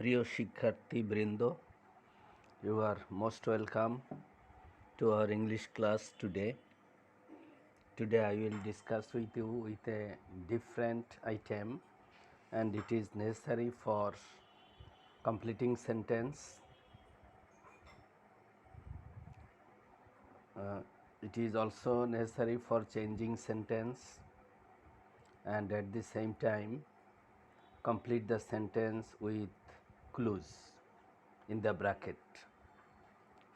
প্রিয় শিক্ষার্থীবৃন্দ, you are most welcome to our English class today. Today I will discuss with you with a different item, and it is necessary for completing sentence. It is also necessary for changing sentence, and at the same time complete the sentence with clues in the bracket.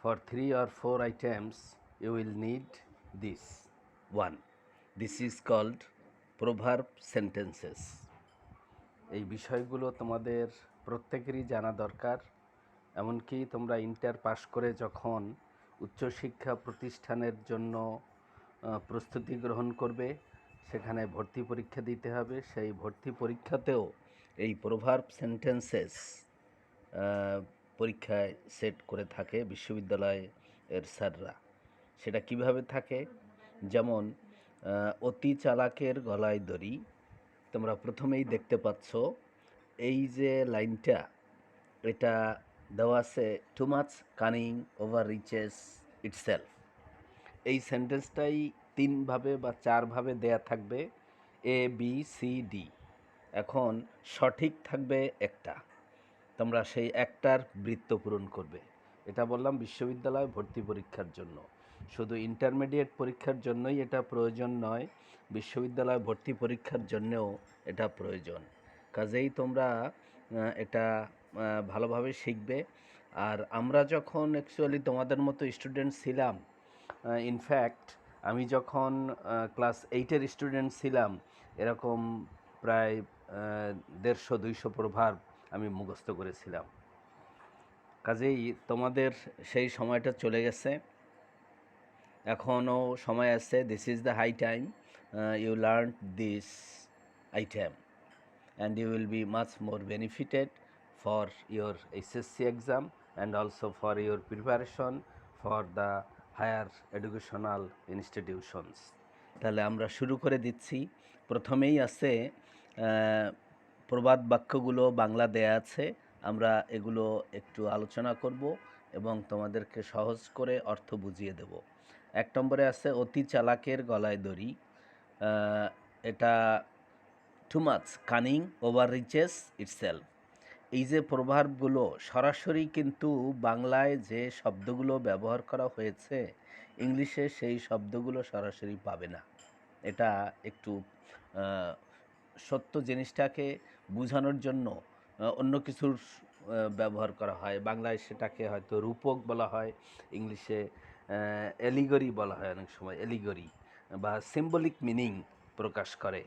For 3 or 4 items you will need this one. This is called proverb sentences. এই বিষয়গুলো তোমাদের প্রত্যেকেরই জানা দরকার। এমনকি তোমরা inter pass করে যখন উচ্চশিক্ষা প্রতিষ্ঠানের জন্য প্রস্তুতি গ্রহণ করবে, সেখানে ভর্তি পরীক্ষা দিতে হবে। সেই ভর্তি পরীক্ষাতেও এই প্রভার্ব সেন্টেন্সেস পরীক্ষায় সেট করে থাকে বিশ্ববিদ্যালয়ের স্যাররা। সেটা কিভাবে থাকে? যেমন অতি চালাকের গলায় দড়ি। তোমরা প্রথমেই দেখতে পাচ্ছ এই যে লাইনটা, এটা দেওয়া আছে too much cunning over reaches itself. এই সেন্টেন্সটাই 3 ভাবে বা 4 ভাবে দেয়া থাকবে, এ বি সি ডি। এখন সঠিক থাকবে একটা, তোমরা সেই একটার বৃত্ত পূরণ করবে। এটা বললাম বিশ্ববিদ্যালয় ভর্তি পরীক্ষার জন্য, শুধু ইন্টারমিডিয়েট পরীক্ষার জন্যই এটা প্রয়োজন নয়, বিশ্ববিদ্যালয় ভর্তি পরীক্ষার জন্যও এটা প্রয়োজন। কাজেই তোমরা এটা ভালোভাবে শিখবে। আর আমরা যখন অ্যাকচুয়ালি তোমাদের মতো স্টুডেন্ট ছিলাম, ইনফ্যাক্ট আমি যখন ক্লাস 8-এর স্টুডেন্ট ছিলাম, এরকম প্রায় 150-200 প্রভার্ব আমি মুখস্থ করেছিলাম। কাজেই তোমাদের সেই সময়টা চলে গেছে, এখনও সময় আছে। This is the high time you learn this item and you will be much more benefited for your SSC exam and also for your preparation for the higher educational institutions. তাহলে আমরা শুরু করে দিচ্ছি। প্রথমেই আছে প্রবাদ বাক্যগুলো বাংলা দেয়া আছে, আমরা এগুলো একটু আলোচনা করব এবং তোমাদেরকে সহজ করে অর্থ বুঝিয়ে দেব। 1 নম্বরে আছে অতি চালাকের গলায় দড়ি। এটা too much cunning over reaches itself. এই যে প্রভাবগুলো সরাসরি কিন্তু বাংলায় যে শব্দগুলো ব্যবহার করা হয়েছে, ইংলিশে সেই শব্দগুলো সরাসরি পাবে না। এটা একটু সত্য জিনিসটাকে বোঝানোর জন্য অন্য কিছুর ব্যবহার করা হয়। বাংলায় সেটাকে হয়তো রূপক বলা হয়, ইংলিশে এলিগরি বলা হয়, অনেক সময় এলিগরি বা সিম্বলিক মিনিং প্রকাশ করে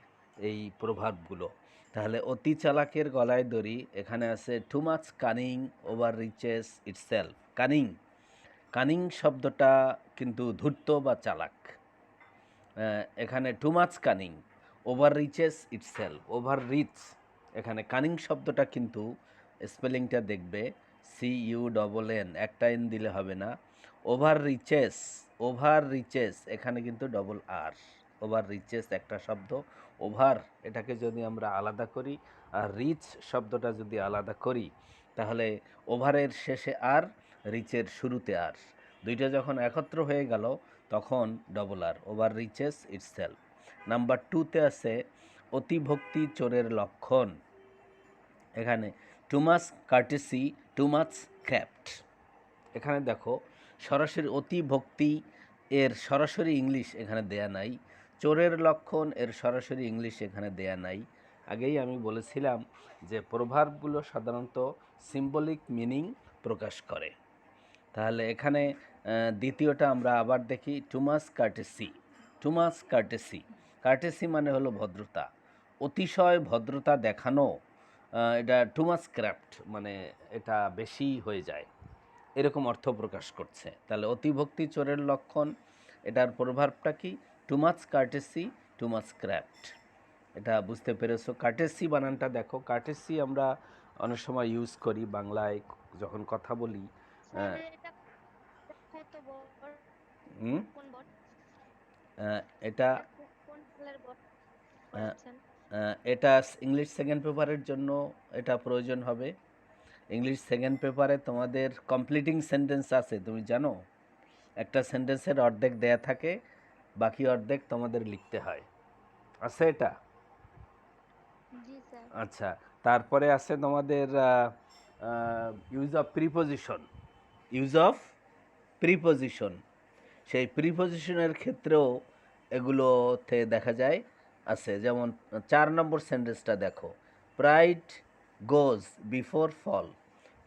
এই প্রভাবগুলো। তাহলে অতি চালাকের গলায় দড়ি, এখানে আছে too much cunning over reaches itself. Cunning, cunning শব্দটা কিন্তু ধূর্ত বা চালাক। এখানে too much cunning over reaches itself, over reach. এখানে কানিং শব্দটা কিন্তু স্পেলিংটা দেখবে CUNN, একটা এন দিলে হবে না। ওভার রিচেস, ওভার রিচেস এখানে কিন্তু ডবল আর। ওভার রিচেস একটা শব্দ, ওভার এটাকে যদি আমরা আলাদা করি আর রিচ শব্দটা যদি আলাদা করি, তাহলে ওভারের শেষে আর, রিচের শুরুতে আর, দুইটা যখন একত্র হয়ে গেল তখন double R, over reaches itself. Number 2তে আছে অতিভক্তি চোরের লক্ষণ। এখানে too much courtesy, too much craft. এখানে দেখো সরাসরি অতিভক্তি এর সরাসরি ইংলিশ এখানে দেয়া নাই, চোরের লক্ষণ এর সরাসরি ইংলিশ এখানে দেয়া নাই। আগেই আমি বলেছিলাম যে প্রভাবগুলো সাধারণত সিম্বলিক মিনিং প্রকাশ করে। তাহলে এখানে দ্বিতীয়টা আমরা আবার দেখি, two much courtesy. Too much courtesy, courtesy মানে হলো ভদ্রতা, অতিশয় ভদ্রতা দেখানো। এটা টু মাচ ক্র্যাফট মানে এটা বেশি হয়ে যায়, এরকম অর্থ প্রকাশ করছে। তাহলে অতিভক্তি চোরের লক্ষণ, এটার প্রভাবটা কি? Too much courtesy, too much craft. এটা বুঝতে পেরেছো? কার্টেসি বানানটা দেখো, কার্টেসি আমরা অনেক সময় ইউজ করি বাংলায় যখন কথা বলি। এটা এটা ইংলিশ সেকেন্ড পেপারের জন্য এটা প্রয়োজন হবে। ইংলিশ সেকেন্ড পেপারে তোমাদের কমপ্লিটিং সেন্টেন্স আছে, তুমি জানো? একটা সেন্টেন্সের অর্ধেক দেয়া থাকে, বাকি অর্ধেক তোমাদের লিখতে হয়, আছে এটা? জি স্যার। আচ্ছা, তারপরে আছে তোমাদের use of preposition. Use of preposition, সেই প্রিপোজিশনের ক্ষেত্রেও এগুলোতে দেখা যায় আছে। যেমন 4 নম্বর সেন্টেন্সটা দেখো, প্রাইড গোজ বিফোর ফল।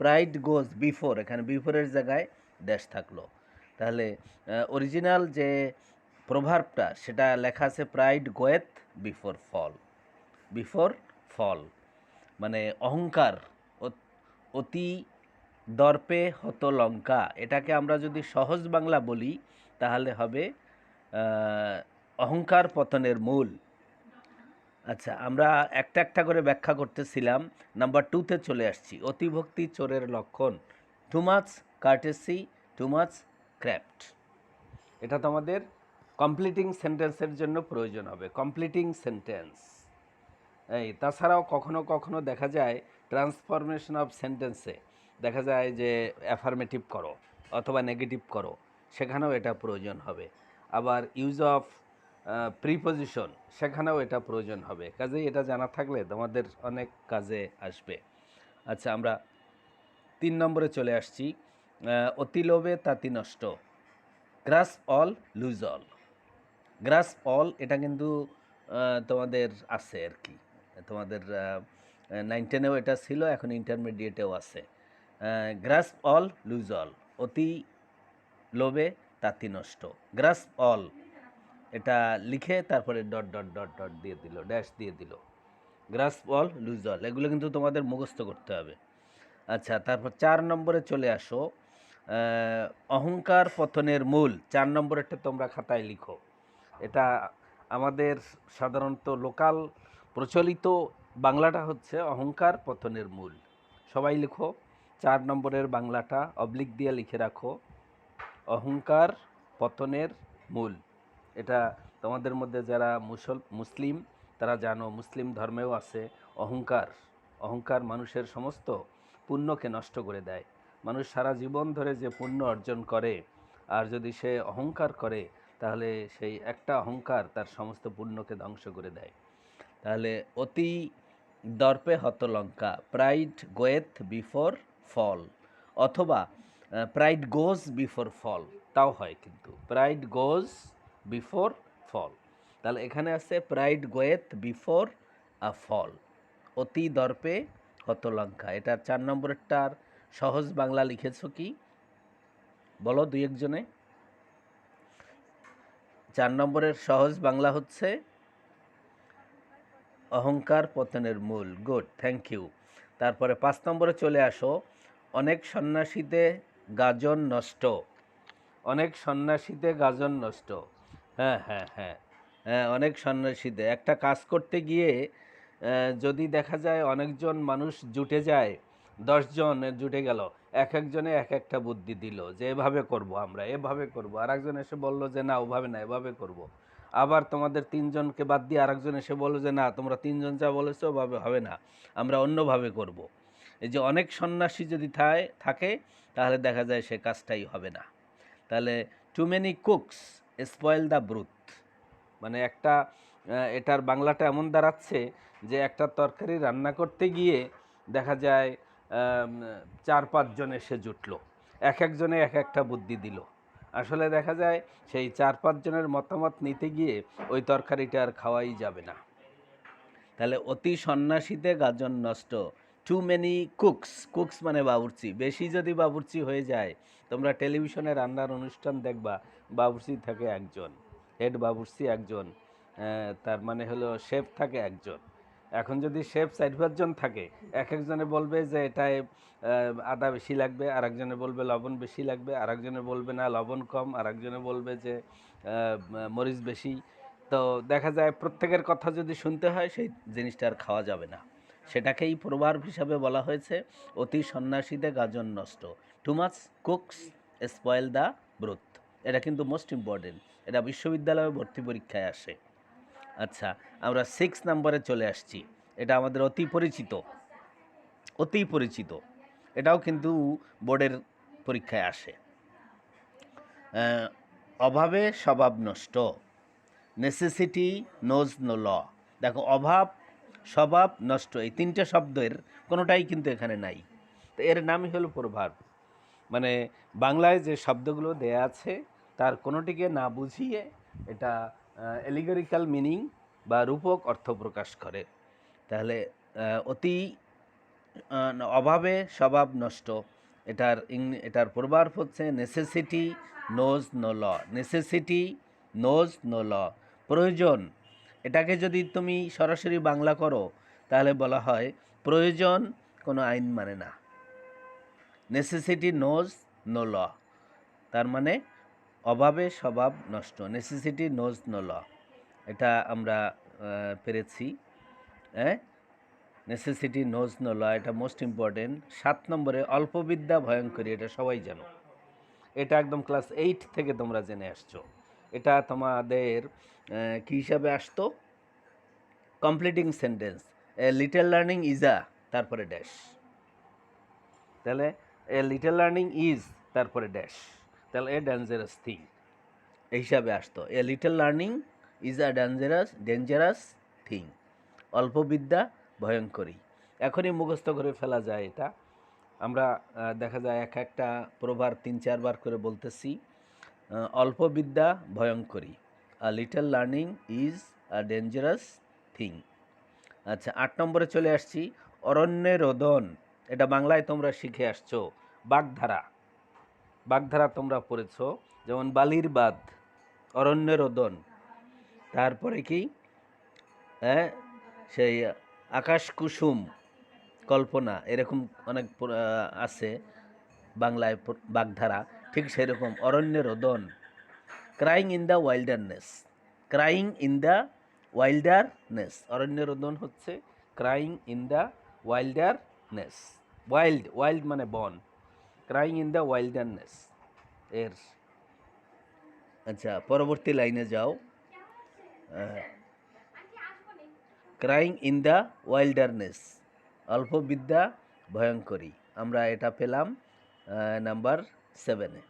প্রাইড গোজ বিফোর, এখানে বিফোরের জায়গায় ড্যাশ থাকলো। তাহলে অরিজিনাল যে প্রভার্বটা সেটা লেখা আছে প্রাইড গোয়েথ বিফোর ফল। বিফোর ফল মানে অহংকার অতি দর্পে হত লঙ্কা। এটাকে আমরা যদি সহজ বাংলা বলি তাহলে হবে অহংকার পতনের মূল। আচ্ছা, আমরা একটা একটা করে ব্যাখ্যা করতেছিলাম। নাম্বার 2তে চলে আসছি, অতিভক্তি চোরের লক্ষণ। Too much courtesy, too much craft. এটা তোমাদের কমপ্লিটিং সেন্টেন্সের জন্য প্রয়োজন হবে, কমপ্লিটিং সেন্টেন্স। এই তাছাড়াও কখনো কখনো দেখা যায় ট্রান্সফরমেশন অফ সেন্টেন্সে দেখা যায় যে অ্যাফার্মেটিভ করো অথবা নেগেটিভ করো, সেখানেও এটা প্রয়োজন হবে। আবার ইউজ অফ প্রিপোজিশন, সেখানেও এটা প্রয়োজন হবে। কাজেই এটা জানা থাকলে তোমাদের অনেক কাজে আসবে। আচ্ছা, আমরা 3 নম্বরে চলে আসছি, অতি লোভে তাতি নষ্ট। গ্রাস অল লুজ অল। গ্রাস অল এটা কিন্তু তোমাদের আছে আর কি, তোমাদের 9-10-এও এটা ছিল, এখন ইন্টারমিডিয়েটেও আছে। গ্রাস অল লুজ অল, অতি লোভে তাতি নষ্ট। গ্রাস অল এটা লিখে তারপরে ডট ডট ডট ডট দিয়ে দিল, ড্যাশ দিয়ে দিল। গ্রাস অল লুজ অল, এগুলো কিন্তু তোমাদের মুখস্থ করতে হবে। আচ্ছা, তারপর 4 নম্বরে চলে আসো, অহংকার পতনের মূল। 4 নম্বরেরটা তোমরা খাতায় লিখো। এটা আমাদের সাধারণত লোকাল প্রচলিত বাংলাটা হচ্ছে অহংকার পতনের মূল। সবাই লিখো 4 নম্বরের বাংলাটা, অবলিক দিয়ে লিখে রাখো, অহংকার পতনের মূল। এটা তোমাদের মধ্যে যারা মুসলিম তারা জানো, মুসলিম ধর্মেও আছে অহংকার। অহংকার মানুষের সমস্ত পুণ্যকে নষ্ট করে দেয়। মানুষ সারা জীবন ধরে যে পুণ্য অর্জন করে, আর যদি সে অহংকার করে তাহলে সেই একটা অহংকার তার সমস্ত পুণ্যকে ধ্বংস করে দেয়। তাহলে অতি দর্পে হত লঙ্কা, প্রাইড গোয়েথ বিফোর ফল, অথবা প্রাইড গোজ বিফোর ফল, তাও হয় কিন্তু প্রাইড গোজ বিফোর ফল। তাহলে এখানে আছে প্রাইড গোয়েথ বিফোর আ ফল, অতি দর্পে হত লঙ্কা। এটার 4 নম্বরেরটার সহজ বাংলা লিখেছো কি বলো দুই একজনে? 4 নম্বরের সহজ বাংলা হচ্ছে অহংকার পতনের মূল। Good, thank you. তারপরে 5 নম্বরে চলে আসো, অনেক সন্ন্যাসীতে গাজন নষ্ট। অনেক সন্ন্যাসীতে গাজন নষ্ট। হ্যাঁ হ্যাঁ হ্যাঁ হ্যাঁ, অনেক সন্ন্যাসীতে একটা কাজ করতে গিয়ে যদি দেখা যায় অনেকজন মানুষ জুটে যায়, 10 জন জুটে গেল, এক একজনে এক একটা বুদ্ধি দিল যে এভাবে করব, আমরা এভাবে করব, আর একজন এসে বললো যে না ওভাবে না এভাবে করব। আবার তোমাদের 3জনকে বাদ দিয়ে আরেকজন এসে বললো যে না তোমরা 3জন যা বলেছো ওভাবে হবে না, আমরা অন্যভাবে করব। এই যে অনেক সন্ন্যাসী যদি থাকে তাহলে দেখা যায় সে কাজটাই হবে না। তাহলে too many cooks spoil the broth, মানে একটা এটার বাংলাটা এমন দাঁড়াচ্ছে যে একটা তরকারি রান্না করতে গিয়ে দেখা যায় 4-5 জন এসে জুটলো, এক একজনে এক একটা বুদ্ধি দিল। আসলে দেখা যায় সেই 4-5 জনের মতামত নিতে গিয়ে ওই তরকারিটা আর খাওয়াই যাবে না। তাহলে অতি সন্ন্যাসীতে গাজন নষ্ট। টু মেনি কুকস, কুকস মানে বাবুর্চি, বেশি যদি বাবুর্চি হয়ে যায়, তোমরা টেলিভিশনে রান্নার অনুষ্ঠান দেখবা, বাবুর্চি থাকে একজন, হেড বাবুর্চি একজন, তার মানে হলো শেফ থাকে একজন। এখন যদি শেফ 4-5 জন থাকে, এক একজনে বলবে যে এটায় আদা বেশি লাগবে, আর একজনে বলবে লবণ বেশি লাগবে, আর একজনে বলবে না লবণ কম, আর একজনে বলবে যে মরিচ বেশি। তো দেখা যায় প্রত্যেকের কথা যদি শুনতে হয় সেই জিনিসটা আর খাওয়া যাবে না। সেটাকেই প্রভাব হিসাবে বলা হয়েছে অতি সন্ন্যাসীতে গাজন নষ্ট। Too much cooks spoil the ব্রুথ। এটা কিন্তু মোস্ট ইম্পর্টেন্ট, এটা বিশ্ববিদ্যালয়ে ভর্তি পরীক্ষায় আসে। আচ্ছা, আমরা 6 নম্বরে চলে আসছি, এটা আমাদের অতি পরিচিত, অতি পরিচিত। এটাও কিন্তু বোর্ডের পরীক্ষায় আসে। অভাবে স্বভাব নষ্ট, নেসেসিটি নোজ নো ল। দেখো, অভাব, স্বভাব, নষ্ট, এই তিনটে শব্দের কোনোটাই কিন্তু এখানে নাই। তো এর নামই হলো প্রভাব। মানে বাংলায় যে শব্দগুলো দেয়া আছে তার কোনোটিকে না বুঝিয়ে এটা এলিগরিক্যাল মিনিং বা রূপক অর্থ প্রকাশ করে। তাহলে অতি অভাবে স্বভাব নষ্ট, এটার প্রভাব হচ্ছে necessity knows no law. Necessity knows no law, প্রয়োজন। এটাকে যদি তুমি সরাসরি বাংলা করো তাহলে বলা হয় প্রয়োজন কোনো আইন মানে না। নেসেসিটি নোজ নো ল, তার মানে অভাবে স্বভাব নষ্ট, নেসেসিটি নোজ নো ল। এটা আমরা পেরেছি। হ্যাঁ, নেসেসিটি নোজ নো ল, এটা মোস্ট ইম্পর্টেন্ট। 7 নম্বরে অল্পবিদ্যা ভয়ঙ্করী, এটা সবাই জানো। এটা একদম ক্লাস 8 থেকে তোমরা জেনে আসছো। এটা তোমাদের কী হিসাবে আসতো? Completing sentence, a little learning is a, তারপরে ড্যাশ। তাহলে এ লিটল লার্নিং ইজ, তারপরে ড্যাশ, তাহলে এ ডেঞ্জারাস থিং এই হিসাবে আসতো। A little learning is a dangerous thing, অল্পবিদ্যা ভয়ঙ্করী। এখনই মুখস্থ করে ফেলা যায় এটা। আমরা দেখা যায় একটা প্রভার 3-4 বার করে বলতেছি। অল্পবিদ্যা ভয়ঙ্করী, a little learning is a dangerous thing. আচ্ছা, 8 নম্বরে চলে আসছি। অরণ্যে রোদন, এটা বাংলায় তোমরা শিখে আসছো। বাগধারা, বাগধারা তোমরা পড়েছো, যেমন বালির বাঁধ, অরণ্যে রোদন। তারপরে কি, হ্যাঁ, সেই আকাশ কুসুম, কল্পনা, এরকম অনেক আছে বাংলায় বাগধারা। ঠিক সেরকম অরণ্যে রোদন, crying in the wilderness, crying in the wilderness. অরণ্য রোদন হচ্ছে crying in the wilderness. Wild, wild মানে বন, ক্রাইং ইন দ্য ওয়াইল্ডারনেস এর। আচ্ছা, পরবর্তী লাইনে যাও। ক্রাইং ইন দ্য ওয়াইল্ডারনেস, অল্পবিদ্যা ভয়ঙ্করী, আমরা এটা পেলাম নাম্বার 7-এ।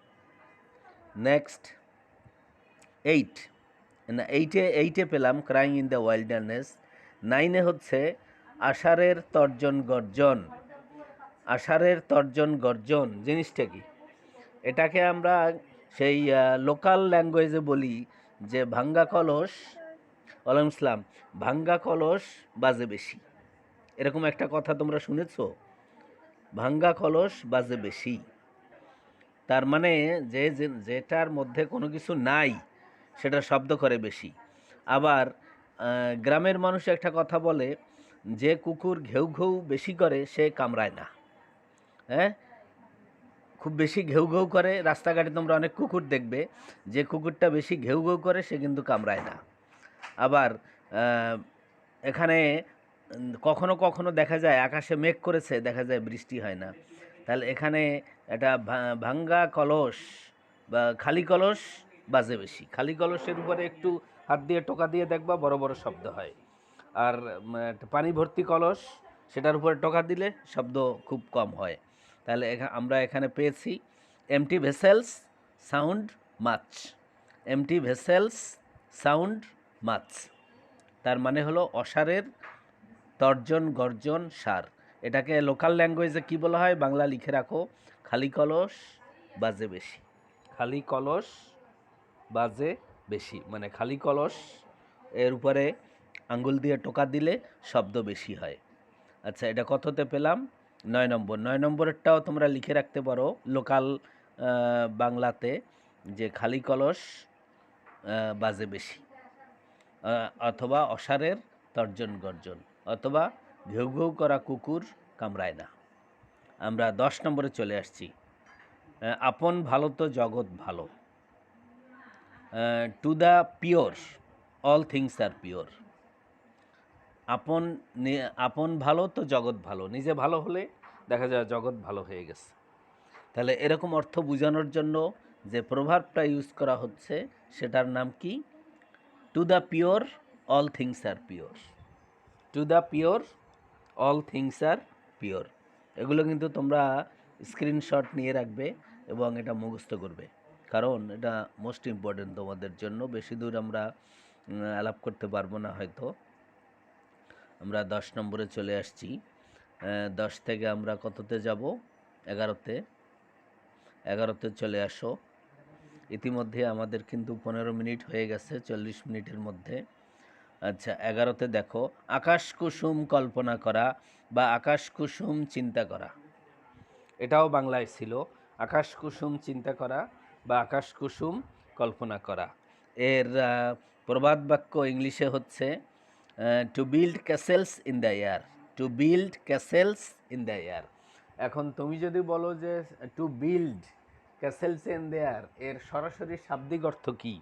নেক্সট 8, না 8-এ পেলাম ক্রাইং ইন দ্য ওয়াইল্ডারনেস। 9-এ হচ্ছে আষাঢ়ের তর্জন গর্জন। আষাঢ়ের তর্জন গর্জন জিনিসটা কি? এটাকে আমরা সেই লোকাল ল্যাঙ্গুয়েজে বলি যে ভাঙ্গা কলস, ওয়ালাইকুম ইসলাম, ভাঙ্গা কলস বাজে বেশি। এরকম একটা কথা তোমরা শুনেছো? ভাঙ্গা কলস বাজে বেশি, তার মানে যেটার মধ্যে কোনো কিছু নাই সেটা শব্দ করে বেশি। আবার গ্রামের মানুষ একটা কথা বলে, যে কুকুর ঘেউ ঘেউ বেশি করে সে কামড়ায় না। হ্যাঁ, খুব বেশি ঘেউ ঘেউ করে, রাস্তাঘাটে তোমরা অনেক কুকুর দেখবে, যে কুকুরটা বেশি ঘেউ ঘেউ করে সে কিন্তু কামড়ায় না। আবার এখানে কখনো কখনো দেখা যায় আকাশে মেঘ করেছে, দেখা যায় বৃষ্টি হয় না। তাহলে এখানে এটা ভাঙ্গা কলস বা খালি কলস বাজে বেশি। খালি কলসের উপরে একটু হাত দিয়ে টোকা দিয়ে দেখবা বড় বড় শব্দ হয়। আর পানি ভর্তি কলস, সেটার উপরে টোকা দিলে শব্দ খুব কম হয়। তাহলে আমরা এখানে পেয়েছি empty vessels sound much, empty vessels sound much, তার মানে হলো অসারের তর্জন গর্জন সার। এটাকে লোকাল ল্যাঙ্গুয়েজে কি বলা হয় বাংলা লিখে রাখো, খালি কলস বাজে বেশি। খালি কলস বাজে বেশি, মানে খালি কলস এর উপরে আঙ্গুল দিয়ে টোকা দিলে শব্দ বেশি হয়। আচ্ছা, এটা কততে পেলাম? 9 নম্বর। 9 নম্বরেরটাও তোমরা লিখে রাখতে পারো লোকাল বাংলাতে, যে খালি কলস বাজে বেশি, অথবা অসারের তর্জন গর্জন, অথবা ঘেউ ঘেউ করা কুকুর কামড়ায় না। আমরা 10 নম্বরে চলে আসছি। আপন ভালো তো জগৎ ভালো, to the pure all things are pure. আপন ভালো তো জগৎ ভালো, নিজে ভালো হলে দেখা যায় জগৎ ভালো হয়ে গেছে। তাহলে এরকম অর্থ বোঝানোর জন্য যে প্রভাবটা ইউজ করা হচ্ছে সেটার নাম কি? To the pure all things are pure, to the pure all things are pure. এগুলো কিন্তু তোমরা স্ক্রিনশট নিয়ে রাখবে এবং এটা মুখস্থ করবে, কারণ এটা মোস্ট ইম্পর্টেন্ট তোমাদের জন্য। বেশি দূর আমরা আলাপ করতে পারবো না হয়তো। আমরা 10 নম্বরে চলে আসছি। 10 থেকে আমরা কততে যাব? 11তে। 11তে চলে আসো। ইতিমধ্যে আমাদের কিন্তু 15 মিনিট হয়ে গেছে 40 মিনিটের মধ্যে। আচ্ছা, 11তে দেখো, আকাশ কুসুম কল্পনা করা বা আকাশ কুসুম চিন্তা করা, এটাও বাংলায় ছিল। আকাশ কুসুম চিন্তা করা বা আকাশ কুসুম কল্পনা করা। এর প্রবাদ বাক্য ইংলিশে হচ্ছে to build castles in the air. To build castles in the air. এখন তুমি যদি বলো যে to build castles in the air, এর সরাসরি শাব্দিক অর্থ কী?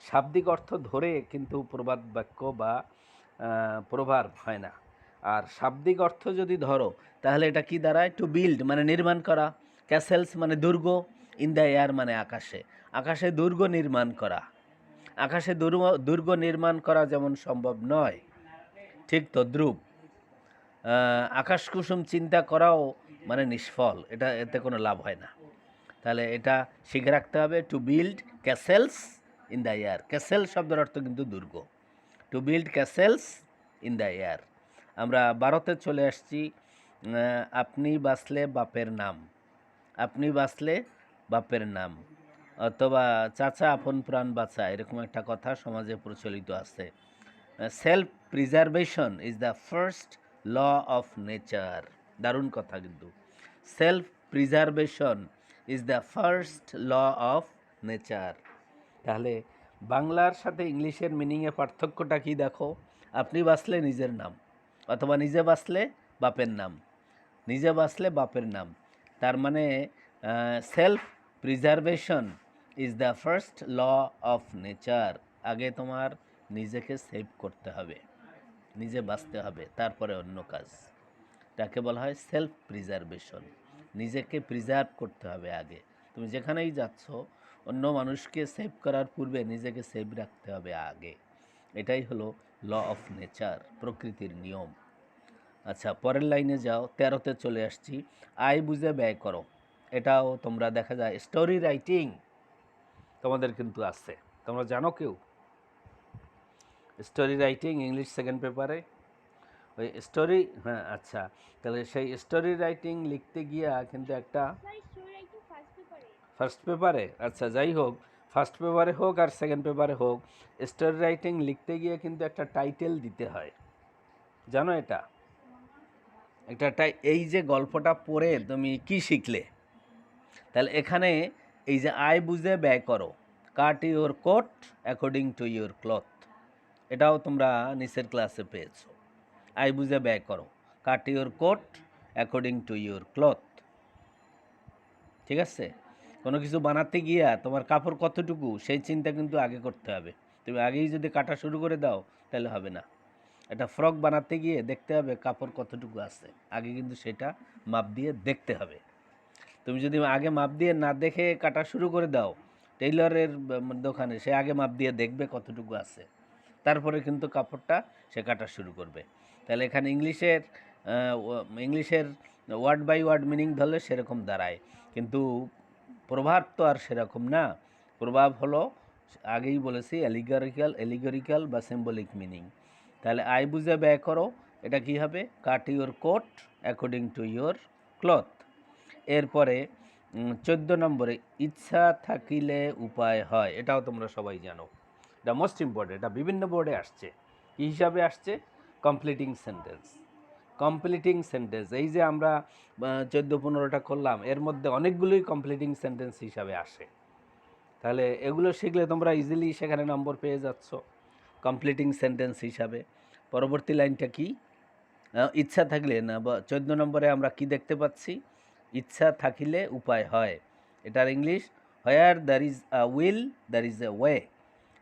শাব্দিক অর্থ ধরে কিন্তু প্রবাদ বাক্য বা প্রভাব হয় না। আর শাব্দিক অর্থ যদি ধরো তাহলে এটা কি দাঁড়ায়? টু বিল্ড মানে নির্মাণ করা, ক্যাসেলস মানে দুর্গ, ইন দ্য এয়ার মানে আকাশে। আকাশে দুর্গ নির্মাণ করা। আকাশে দুর্গ নির্মাণ করা যেমন সম্ভব নয়, ঠিক তদ্রূপ আকাশ কুসুম চিন্তা করাও মানে নিষ্ফল, এতে কোনো লাভ হয় না। তাহলে এটা শিখে রাখতে হবে, to build castles in the air. Castle শব্দের অর্থ কিন্তু দুর্গ। To build castles in the air. আমরা 12তে চলে আসছি। আপনি বাঁচলে বাপের নাম। আপনি বাঁচলে বাপের নাম, অথবা চাচা আপন প্রাণ বাঁচা, এরকম একটা কথা সমাজে প্রচলিত আছে। Self preservation is the first law of nature. দারুণ কথা কিন্তু। Self preservation is the first law of nature. তাহলে বাংলার সাথে ইংলিশের মিনিংয়ে পার্থক্যটা কি দেখো। আপনি বাঁচলে নিজের নাম, অথবা নিজে বাঁচলে বাপের নাম। নিজে বাঁচলে বাপের নাম, তার মানে self preservation is the first law of nature. আগে তোমার নিজেকে সেভ করতে হবে, নিজে বাঁচতে হবে, তারপরে অন্য কাজ। তাকে বলা হয় সেলফ প্রিজার্ভেশন। নিজেকে প্রিজার্ভ করতে হবে আগে। তুমি যেখানেই যাচ্ছ, অন্য মানুষকে সেভ করার পূর্বে নিজেকে সেভ রাখতে হবে আগে। এটাই হলো ল অফ নেচার, প্রকৃতির নিয়ম। আচ্ছা, পরের লাইনে যাও। 13তে চলে আসছি। আয় বুঝে ব্যয় করো। এটাও তোমরা দেখা যায় স্টোরি রাইটিং তোমাদের কিন্তু আছে, তোমরা জানো কেউ? স্টোরি রাইটিং ইংলিশ সেকেন্ড পেপারে ওই স্টোরি, হ্যাঁ আচ্ছা, তাহলে সেই স্টোরি রাইটিং লিখতে গিয়া কিন্তু একটা ফার্স্ট পেপারে, আচ্ছা যাই হোক, ফার্স্ট পেপারে হোক আর সেকেন্ড পেপারে হোক, স্টোরি রাইটিং লিখতে গিয়ে কিন্তু একটা টাইটেল দিতে হয়, জানো এটা? এই যে গল্পটা পড়ে তুমি কি শিখলে? তাহলে এখানে এই যে আয় বুঝে ব্যয় করো, cut your coat according to your cloth, এটাও তোমরা নিচের ক্লাসে পেয়েছো। আয় বুঝে ব্যয় করো, cut your coat according to your cloth. ঠিক আছে? কোনো কিছু বানাতে গিয়া তোমার কাপড় কতটুকু সেই চিন্তা কিন্তু আগে করতে হবে। তুমি আগেই যদি কাটা শুরু করে দাও তাহলে হবে না। একটা ফ্রক বানাতে গিয়ে দেখতে হবে কাপড় কতটুকু আছে, আগে কিন্তু সেটা মাপ দিয়ে দেখতে হবে। তুমি যদি আগে মাপ দিয়ে না দেখে কাটা শুরু করে দাও, টেইলরের দোকানে সে আগে মাপ দিয়ে দেখবে কতটুকু আছে, তারপরে কিন্তু কাপড়টা সে কাটা শুরু করবে। তাহলে এখানে ইংলিশের ওয়ার্ড বাই ওয়ার্ড মিনিং ধরলে সেরকম দাঁড়ায়, কিন্তু প্রভাব তো আর সেরকম না। প্রভাব হলো, আগেই বলেছি, এলিগরিক্যাল বা সিম্বলিক মিনিং। তাহলে আয় বুঝে ব্যয় করো, এটা কি হবে? Cut your coat according to your cloth. এরপরে 14 নম্বরে, ইচ্ছা থাকিলে উপায় হয়, এটাও তোমরা সবাই জানো। এটা মোস্ট ইম্পর্টেন্ট, এটা বিভিন্ন বোর্ডে আসছে। কী হিসাবে আসছে? Completing sentence. কমপ্লিটিং সেন্টেন্স, এই যে আমরা 14-15টা করলাম, এর মধ্যে অনেকগুলোই কমপ্লিটিং সেন্টেন্স হিসাবে আসে। তাহলে এগুলো শিখলে তোমরা ইজিলি সেখানে নম্বর পেয়ে যাচ্ছ কমপ্লিটিং সেন্টেন্স হিসাবে। পরবর্তী লাইনটা কি? ইচ্ছা থাকলে না, 14 নম্বরে আমরা কি দেখতে পাচ্ছি? ইচ্ছা থাকিলে উপায় হয়। এটার English, where there is a will there is a way.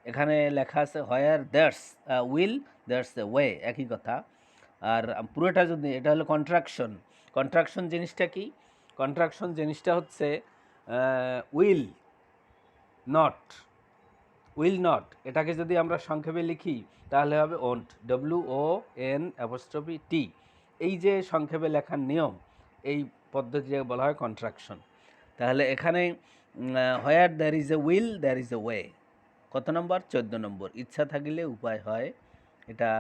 এখানে লেখা আছে where that's a will that's a way, একই কথা। আর পুরোটা যদি, এটা হলো কন্ট্রাকশন। কন্ট্রাকশন জিনিসটা কি? কন্ট্রাকশন জিনিসটা হচ্ছে উইল নট। উইল নট এটাকে যদি আমরা সংক্ষেপে লিখি তাহলে হবে ওন্ট, WONT। এই যে সংক্ষেপে লেখার নিয়ম, এই পদ্ধতিটাকে বলা হয় কন্ট্রাকশন। তাহলে এখানে where there is a will there is a way, কত নম্বর? 14 নম্বর। ইচ্ছা থাকিলে উপায় হয়, এটা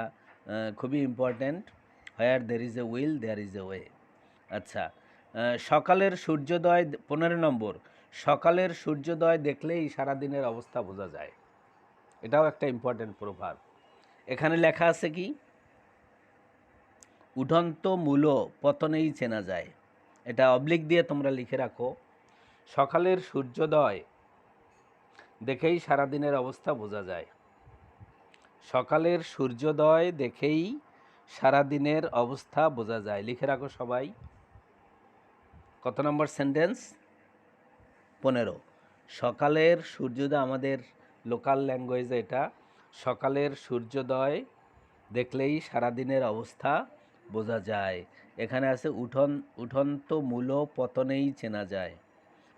খুবই important. Where there is a will there is a way. আচ্ছা, সকালের সূর্যোদয় 15 নম্বর। সকালের সূর্যোদয় দেখলেই সারাদিনের অবস্থা বোঝা যায়, এটাও একটা ইম্পর্ট্যান্ট প্রভাব। এখানে লেখা আছে কি? উঠন্ত মূল পতনেই চেনা যায়। এটা অবলিক দিয়ে তোমরা লিখে রাখো। সকালের সূর্যোদয় দেখেই সারাদিনের অবস্থা বোঝা যায়। সকালের সূর্যোদয় দেখেই সারাদিনের অবস্থা বোঝা যায়, লিখে রাখো সবাই। কত নম্বর সেন্টেন্স? 15। সকালের সূর্যোদয়, আমাদের লোকাল ল্যাঙ্গুয়েজে এটা, সকালের সূর্যোদয় দেখলেই সারাদিনের অবস্থা বোঝা যায়। এখানে আছে উঠন্ত মূল পতনেই চেনা যায়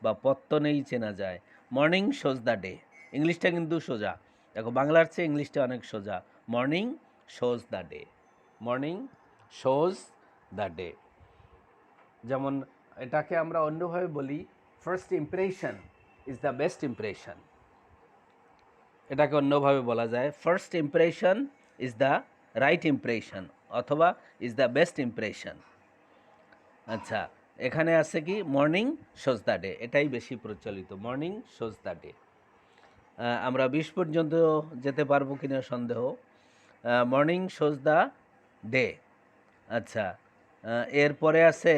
বা পত্তনেই চেনা যায়। মর্নিং শোজ দ্য ডে, ইংলিশটা কিন্তু সোজা, দেখো বাংলার চেয়ে ইংলিশটা অনেক সোজা। Morning shows the day, morning shows the day. যেমন এটাকে আমরা অন্যভাবে বলি, first impression is the best impression. এটাকে অন্যভাবে বলা যায়, first impression is the right impression অথবা ইজ দ্য বেস্ট ইমপ্রেশন। আচ্ছা, এখানে আছে কি? মর্নিং শোজ দ্য ডে, এটাই বেশি প্রচলিত, মর্নিং শোজ দ্য ডে। আমরা 20 পর্যন্ত যেতে পারবো কিনা সন্দেহ। Morning shows the day. আচ্ছা, এরপরে আছে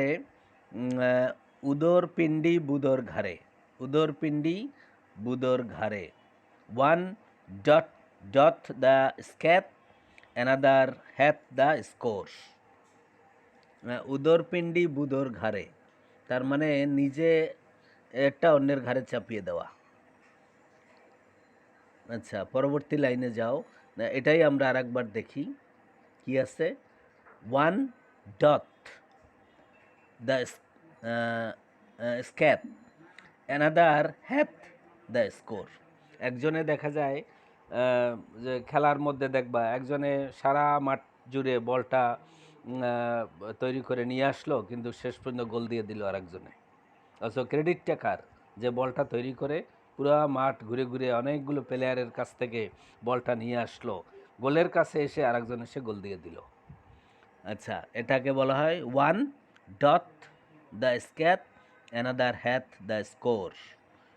উদর পিণ্ডি বুদর ঘাড়ে, উদর পিণ্ডি বুদর ঘাড়ে। One doth doth the scathe, another hath the score. উদরপিণ্ডি বুদর ঘাড়ে, তার মানে নিজে একটা অন্যের ঘাড়ে চাপিয়ে দেওয়া। আচ্ছা, পরবর্তী লাইনে যাও, এটাই আমরা আরেকবার দেখি কি আছে। One dot the scathe, another hath the score. একজনে দেখা যায় যে খেলার মধ্যে দেখবা একজনে সারা মাঠ জুড়ে বলটা তৈরি করে নিয়ে আসলো, কিন্তু শেষ পর্যন্ত গোল দিয়ে দিল আরেকজনে। অথচ ক্রেডিটটা কার? যে বলটা তৈরি করে পুরো মাঠ ঘুরে ঘুরে অনেকগুলো প্লেয়ারের কাছ থেকে বলটা নিয়ে আসলো, গোলের কাছে এসে আরেকজন এসে গোল দিয়ে দিল। আচ্ছা, এটাকে বলা হয় one dot the scathe, another hath the score.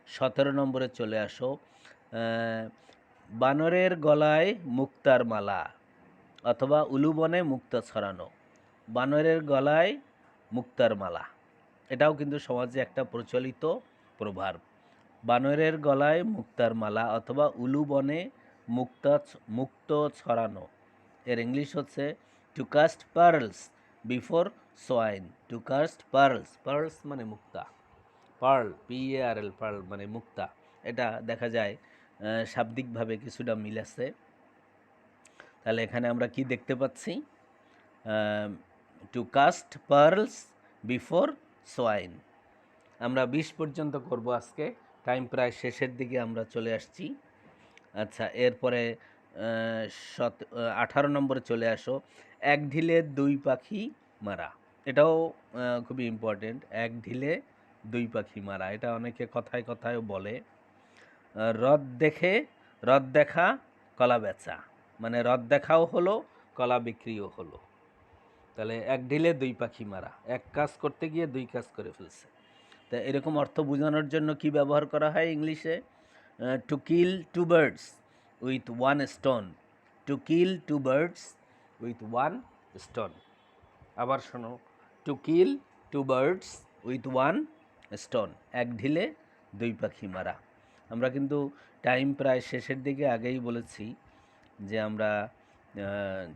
17 নম্বরে চলে আসো। বানরের গলায় মুক্তার মালা অথবা উলুবনে মুক্তা ছড়ানো। বানরের গলায় মুক্তার মালা, এটাও কিন্তু সমাজে একটা প্রচলিত প্রভাব। বানরের গলায় মুক্তার মালা অথবা উলুবনে মুক্ত ছড়ানো। এর ইংলিশ হচ্ছে two caste pearls before swine. Two caste pearls, pearls মানে মুক্তা, পার্ল PARL, পার্ল মানে মুক্তা। এটা দেখা যায় শাব্দিকভাবে কিছুটা মিল আছে। তাহলে এখানে আমরা কি দেখতে পাচ্ছি? Two caste pearls before swine. আমরা 20 পর্যন্ত করব আজকে, টাইম প্রায় শেষের দিকে আমরা চলে আসছি। আচ্ছা, এরপরে 18 নম্বরে চলে আসো। এক ঢিলে দুই পাখি মারা, এটাও খুবই ইম্পর্টেন্ট। এক ঢিলে দুই পাখি মারা, এটা অনেকে কথায় কথায় বলে। রদ দেখা কলা বেচা, মানে রদ দেখাও হলো, কলা বিক্রিও হলো। তাহলে এক ঢিলে দুই পাখি মারা, এক কাজ করতে গিয়ে দুই কাজ করে ফেলছে। তা এরকম অর্থ বোঝানোর জন্য কি ব্যবহার করা হয় ইংলিশে? To kill two birds with one stone. To kill two birds with one stone. আবার শোনো, to kill two birds with one stone, এক ঢিলে দুই পাখি মারা। আমরা কিন্তু টাইম প্রায় শেষের দিকে, আগেই বলেছি যে আমরা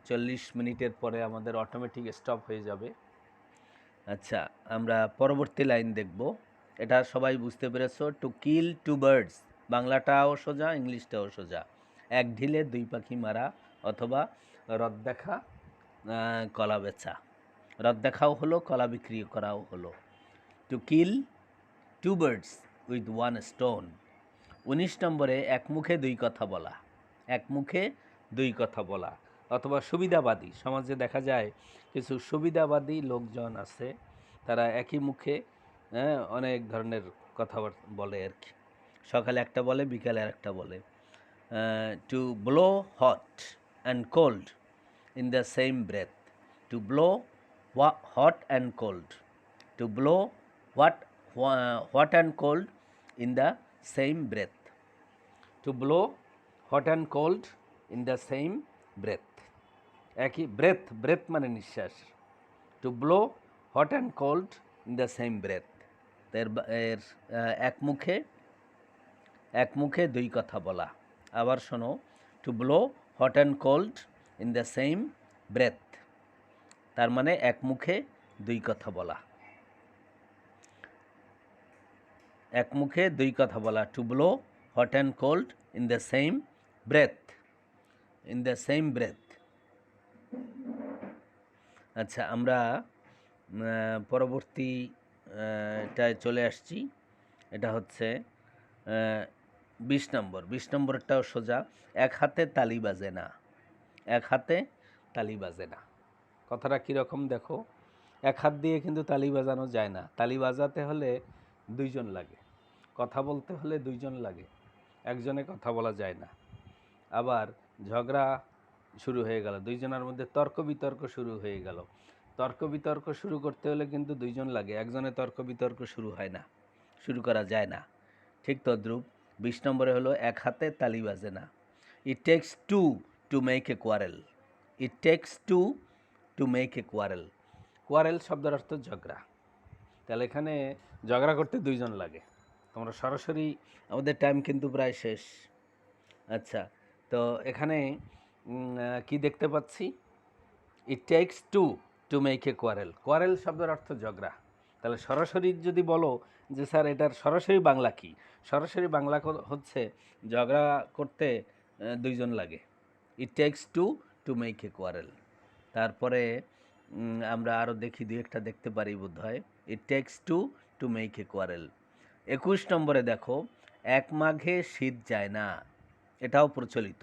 40 মিনিটের পরে আমাদের অটোমেটিক স্টপ হয়ে যাবে। আচ্ছা, আমরা পরবর্তী লাইন দেখব। এটা সবাই বুঝতে পেরেছো। টু কিল টু বার্ডস, বাংলাটাও সোজা, ইংলিশটাও সোজা। এক ঢিলে দুই পাখি মারা অথবা রদ দেখা কলা বেচা। রদ দেখাও হলো, কলা বিক্রি করাও হলো। To kill two birds with one stone. 19 নম্বরে এক মুখে দুই কথা বলা। এক মুখে দুই কথা বলা অথবা সুবিধাবাদী। সমাজে দেখা যায় কিছু সুবিধাবাদী লোকজন আছে, তারা একই মুখে হ্যাঁ অনেক ধরনের কথা বলে আর কি। সকালে একটা বলে, বিকালে আর একটা বলে। To blow hot and cold in the same breath. To blow hot and cold. To blow what hot and cold in the same breath. To blow hot and cold in the same breath. একই breath, breath মানে নিঃশ্বাস। To blow hot and cold in the same breath. এর এর এক মুখে দুই কথা বলা। আবার শোনো, to blow hot and cold in the same breath, তার মানে এক মুখে দুই কথা বলা। এক মুখে দুই কথা বলা, to blow hot and cold in the same breath, in the same breath. আচ্ছা, আমরা পরবর্তী এটায় চলে আসছি। এটা হচ্ছে 20 নম্বর। 20 নম্বরটাও সোজা। এক হাতে তালি বাজে না। এক হাতে তালি বাজে না। কথাটা কীরকম দেখো, এক হাত দিয়ে কিন্তু তালি বাজানো যায় না। তালি বাজাতে হলে দুইজন লাগে, কথা বলতে হলে দুইজন লাগে, একজনে কথা বলা যায় না। আবার ঝগড়া শুরু হয়ে গেল, দুইজনের মধ্যে তর্ক বিতর্ক শুরু হয়ে গেল। তর্ক বিতর্ক শুরু করতে হলে কিন্তু দুইজন লাগে, একজনে তর্ক বিতর্ক শুরু হয় না, শুরু করা যায় না। ঠিক তদ্রূপ 20 নম্বরে হলো এক হাতে তালি বাজে না। It takes two to make a quarrel. It takes two to make a quarrel. Quarrel শব্দের অর্থ ঝগড়া। তাহলে এখানে ঝগড়া করতে দুইজন লাগে। তোমরা সরাসরি, আমাদের টাইম কিন্তু প্রায় শেষ। আচ্ছা, তো এখানে কি দেখতে পাচ্ছি, it takes two to make a quarrel. Quarrel শব্দের অর্থ ঝগড়া। তাহলে সরাসরি যদি বলো যে স্যার এটার সরাসরি বাংলা কি, সরাসরি বাংলা হচ্ছে ঝগড়া করতে দুইজন লাগে। It takes two to make a quarrel. তারপরে আমরা আরও দেখি, দুই একটা দেখতে পারি বোধ হয়। It takes two to make a quarrel. 21 নম্বরে দেখো, এক মাঘে শীত যায় না। এটাও প্রচলিত।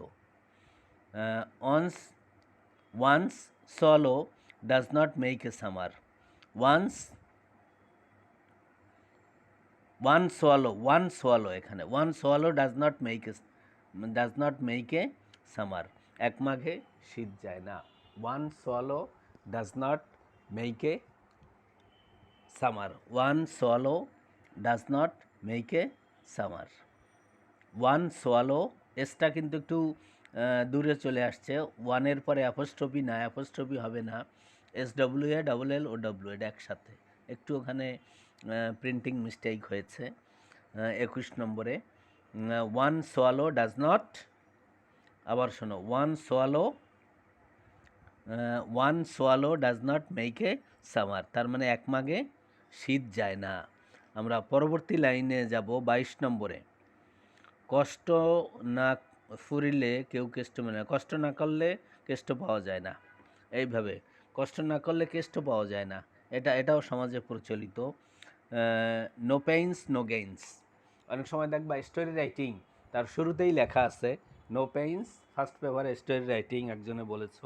Once once swallow does not make a summer. One swallow, এখানে one swallow does not make a summer. এক মাঘে শীত যায় না। One swallow does not make a summer. One swallow does not make a summer. One swallow, এসটা কিন্তু একটু দূরে চলে আসছে। ওয়ানের পরে অ্যাপোস্ট্রফি না, অ্যাপোস্ট্রফি হবে না। SWA একসাথে, একটু ওখানে প্রিন্টিং মিস্টেক হয়েছে 21 নম্বরে। ওয়ান সোয়ালো ডাজ নট, আবার শোনো, one swallow does not make a summer, তার মানে এক মাঘে শীত যায় না। আমরা পরবর্তী লাইনে যাব 22 নম্বরে। কষ্ট না ফুরিলে কেউ কেষ্ট মেলে না। কষ্ট না করলে কেষ্ট পাওয়া যায় না। এইভাবে কষ্ট না করলে কেষ্ট পাওয়া যায় না, এটাও সমাজে প্রচলিত। No pains no gains. অনেক সময় দেখবা স্টোরি রাইটিং তার শুরুতেই লেখা আছে নো পেইনস, ফার্স্ট পেপারে স্টোরি রাইটিং একজনে বলেছ।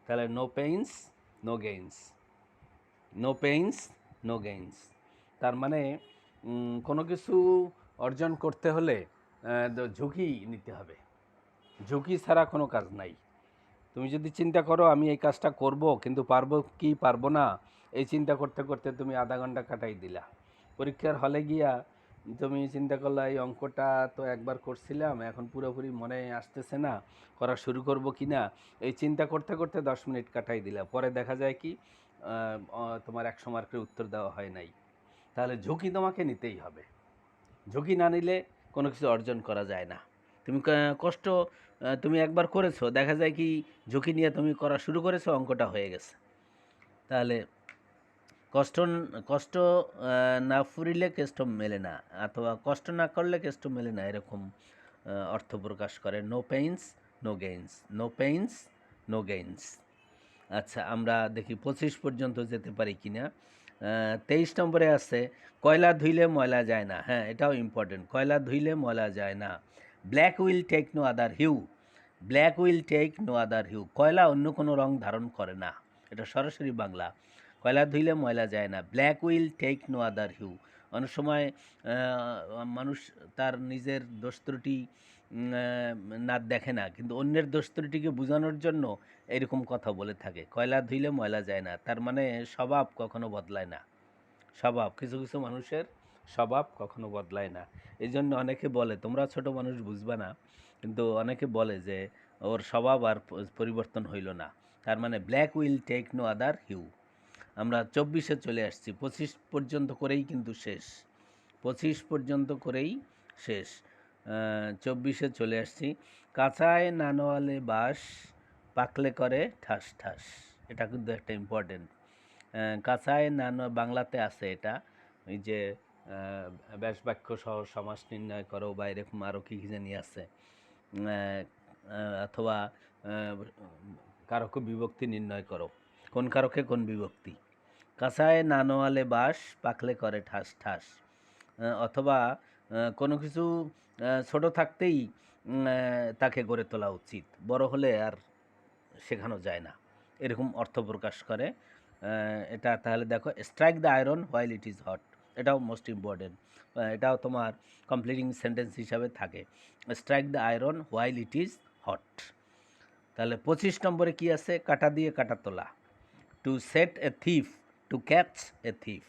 তাহলে no pains no gains, no pains no gains, তার মানে কোনো কিছু অর্জন করতে হলে ঝুঁকি নিতে হবে। ঝুঁকি ছাড়া কোনো কাজ নাই। তুমি যদি চিন্তা করো আমি এই কাজটা করব কিন্তু পারবো কি পারবো না, এই চিন্তা করতে করতে তুমি আধা ঘন্টা কাটাই দিলা। পরীক্ষার হলে গিয়া তুমি চিন্তা করলা এই অঙ্কটা তো একবার করছিলাম, এখন পুরোপুরি মনে আসতেছে না, করা শুরু করব কি না, এই চিন্তা করতে করতে 10 মিনিট কাটাই দিলা। পরে দেখা যায় কি তোমার 100 মার্কের উত্তর দেওয়া হয় নাই। তাহলে ঝুঁকি তোমাকে নিতেই হবে। ঝুঁকি না নিলে কোনো কিছু অর্জন করা যায় না। তুমি কষ্ট তুমি একবার করেছো, দেখা যায় কি ঝুঁকি নিয়ে তুমি করা শুরু করেছো, অঙ্কটা হয়ে গেছে। তাহলে কষ্ট না ফুরিলে কেষ্ট মেলে না, অথবা কষ্ট না করলে কেষ্ট মেলে না, এরকম অর্থ প্রকাশ করে no pains no gains. No pains no gains. আচ্ছা, আমরা দেখি 25 পর্যন্ত যেতে পারি কিনা। 23 নম্বরে আছে কয়লা ধুইলে ময়লা যায় না। হ্যাঁ, এটাও ইম্পর্টেন্ট। কয়লা ধুইলে ময়লা যায় না। Black will take no other hue. Black will take no other hue. কয়লা অন্য কোনো রং ধারণ করে না। এটা সরাসরি বাংলা। কয়লা ধুইলে ময়লা যায় না। Black will take no other hue. অনেক সময় মানুষ তার নিজের দোষ ত্রুটি না দেখে না, কিন্তু অন্যের দোষ ত্রুটিকে বোঝানোর জন্য এরকম কথা বলে থাকে, কয়লা ধুইলে ময়লা যায় না। তার মানে স্বভাব কখনো বদলায় না। স্বভাব, কিছু কিছু মানুষের স্বভাব কখনো বদলায় না। এই জন্য অনেকে বলে, তোমরা ছোট মানুষ বুঝবা না, কিন্তু অনেকে বলে যে ওর স্বভাব আর পরিবর্তন হইল না। তার মানে black will take no other hue. আমরা 24-এ চলে আসছি, 25 পর্যন্ত করেই কিন্তু শেষ। 25 পর্যন্ত করেই শেষ। 24-এ চলে আসছি। কাঁচায় না নোয়ালে বাঁশ, পাকলে করে ঠাস ঠাস। এটা কিন্তু একটা ইম্পর্টেন্ট। কাঁচায় না বাংলাতে আছে এটা, ওই যে ব্যাস বাক্য সহ সমাস নির্ণয় করো বা এরকম আরও কী কী জানি আছে, অথবা কারক বিভক্তি নির্ণয় করো, কোন কারকে কোন বিভক্তি। কাঁচায় না নোয়ালে বাঁশ, পাকলে করে ঠাস ঠাস। অথবা কোনো কিছু ছোট থাকতেই তাকে গড়ে তোলা উচিত, বড় হলে আর শেখানো যায় না, এরকম অর্থ প্রকাশ করে। এটা তাহলে দেখো, strike the iron while it is hot, এটাও মোস্ট ইম্পর্টেন্ট। এটাও তোমার কমপ্লিটিং সেন্টেন্স হিসাবে থাকে, strike the iron while it is hot. তাহলে 25 নম্বরে কি আছে? কাটা দিয়ে কাটা তোলা, to set a thief, to catch a thief.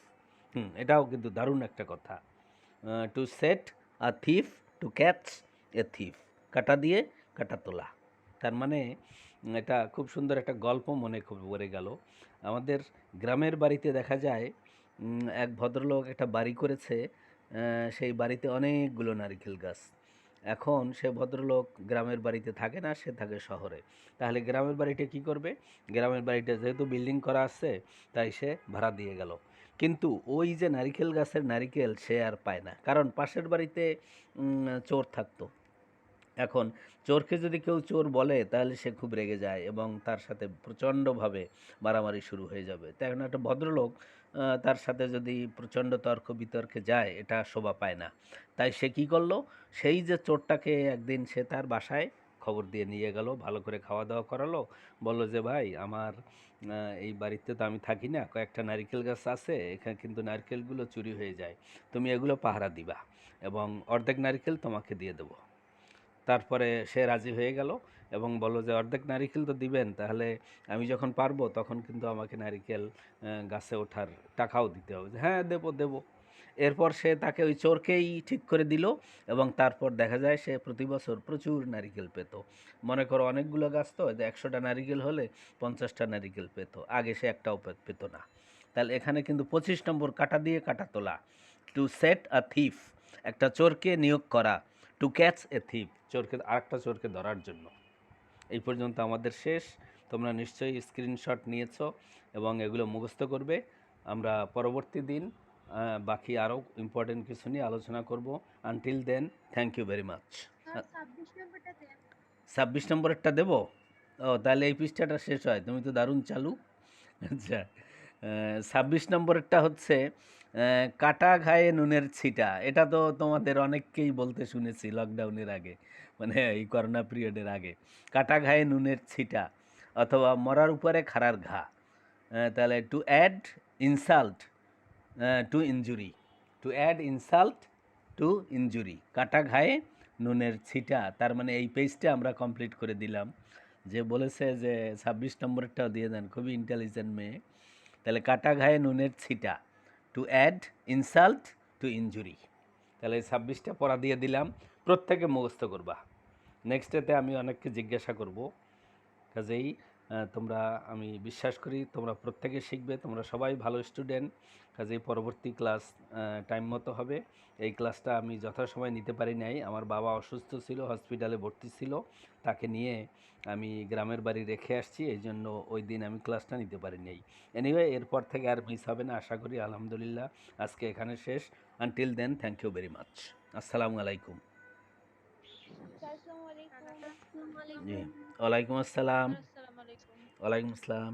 এটাও কিন্তু দারুণ একটা কথা। To set a thief, to catch a thief, কাটা দিয়ে কাটা তোলা। তার মানে এটা খুব সুন্দর একটা গল্প মনে পড়ে গেল। আমাদের গ্রামের বাড়িতে দেখা যায় এক ভদ্রলোক একটা বাড়ি করেছে, সেই বাড়িতে অনেকগুলো নারকেল গাছ। এখন সে ভদ্রলোক গ্রামের বাড়িতে থাকে না, সে থাকে শহরে। তাহলে গ্রামের বাড়িটা কি করবে? গ্রামের বাড়িটা যেহেতু বিল্ডিং করা আছে, তাই সে ভাড়া দিয়ে গেল। কিন্তু ওই যে নারিকেল গাছের নারিকেল সে আর পায় না, কারণ পাশের বাড়িতে চোর থাকতো। এখন চোরকে যদি কেউ চোর বলে, তাহলে সে খুব রেগে যায় এবং তার সাথে প্রচণ্ডভাবে মারামারি শুরু হয়ে যাবে। তাই এখন একটা ভদ্রলোক তার সাথে যদি প্রচণ্ড তর্ক বিতর্কে যায়, এটা শোভা পায় না। তাই সে কী করলো? সেই যে চোরটাকে একদিন সে তার বাসায় খবর দিয়ে নিয়ে গেল, ভালো করে খাওয়া দাওয়া করালো, বলল যে ভাই আমার এই বাড়িতে তো আমি থাকি না, কয়েকটা নারকেল গাছ আছে, এখানে কিন্তু নারকেলগুলো চুরি হয়ে যায়, তুমি এগুলো পাহারা দিবা এবং অর্ধেক নারকেল তোমাকে দিয়ে দেবো। তারপরে সে রাজি হয়ে গেল এবং বলল যে অর্ধেক নারিকেল তো দিবেন, তাহলে আমি যখন পারবো তখন কিন্তু আমাকে নারিকেল গাছে ওঠার টাকাও দিতে হবে। হ্যাঁ, দেবো দেবো। এরপর সে তাকে ওই চোরকেই ঠিক করে দিল এবং তারপর দেখা যায় সে প্রতি বছর প্রচুর নারিকেল পেত। মনে করো অনেকগুলো গাছ তো, 100টা নারিকেল হলে 50টা নারিকেল পেত, আগে সে একটাও পেত না। তাহলে এখানে কিন্তু 25 নম্বর, কাটা দিয়ে কাটা তোলা, টু সেট আ থিফ, একটা চোরকে নিয়োগ করা, টু ক্যাচ এ থিফ, চোরকে আরেকটা চোরকে ধরার জন্য। এই পর্যন্ত আমাদের শেষ। তোমরা নিশ্চয়ই স্ক্রিনশট নিয়েছো এবং এগুলো মুখস্থ করবে। আমরা পরবর্তী দিন বাকি আরও ইম্পর্টেন্ট কিছু নিয়ে আলোচনা করব। Until then, thank you very much. 26 নম্বরেরটা দেবো? ও, তাহলে এই পৃষ্ঠাটা শেষ হয়, তুমি তো দারুণ চালু। আচ্ছা, 26 নম্বরেরটা হচ্ছে কাটা ঘায়ে নুনের ছিটা। এটা তো তোমাদের অনেককেই বলতে শুনেছি লকডাউনের আগে, মানে এই করোনা পিরিয়ডের আগে। কাটা ঘায়ে নুনের ছিটা, অথবা মরার উপরে খাড়ার ঘা। তাহলে to add insult to injury, to add insult to injury, কাটা ঘায়ে নুনের ছিটা। তার মানে এই পেজটা আমরা কমপ্লিট করে দিলাম। যে বলেছে যে 26 নম্বরটাও দিয়ে দেন, খুবই ইন্টেলিজেন্ট মেয়ে। তাহলে কাটা ঘায়ে নুনের ছিটা, to add insult to injury. তাহলে এই 26টা পড়া দিয়ে দিলাম, প্রত্যেকে মুখস্থ করবা। নেক্সট ডেতে আমি অনেককে জিজ্ঞাসা করব, কাজেই তোমরা, আমি বিশ্বাস করি তোমরা প্রত্যেকে শিখবে, তোমরা সবাই ভালো স্টুডেন্ট। কাজেই পরবর্তী ক্লাস টাইম মতো হবে। এই ক্লাসটা আমি যথাসময়ে নিতে পারি নাই, আমার বাবা অসুস্থ ছিল, হসপিটালে ভর্তি ছিল, তাকে নিয়ে আমি গ্রামের বাড়ি রেখে আসছি, এই জন্য ওই দিন আমি ক্লাসটা নিতে পারি নাই। এনিওয়ে, এরপর থেকে আর মিস হবে না আশা করি। আলহামদুলিল্লাহ, আজকে এখানে শেষ। Until then, thank you very much. আসসালামু আলাইকুম। আসসালামু আলাইকুম। জি, ওয়ালাইকুম আসসালাম। আসসালামু আলাইকুম। ওয়ালাইকুম আসসালাম।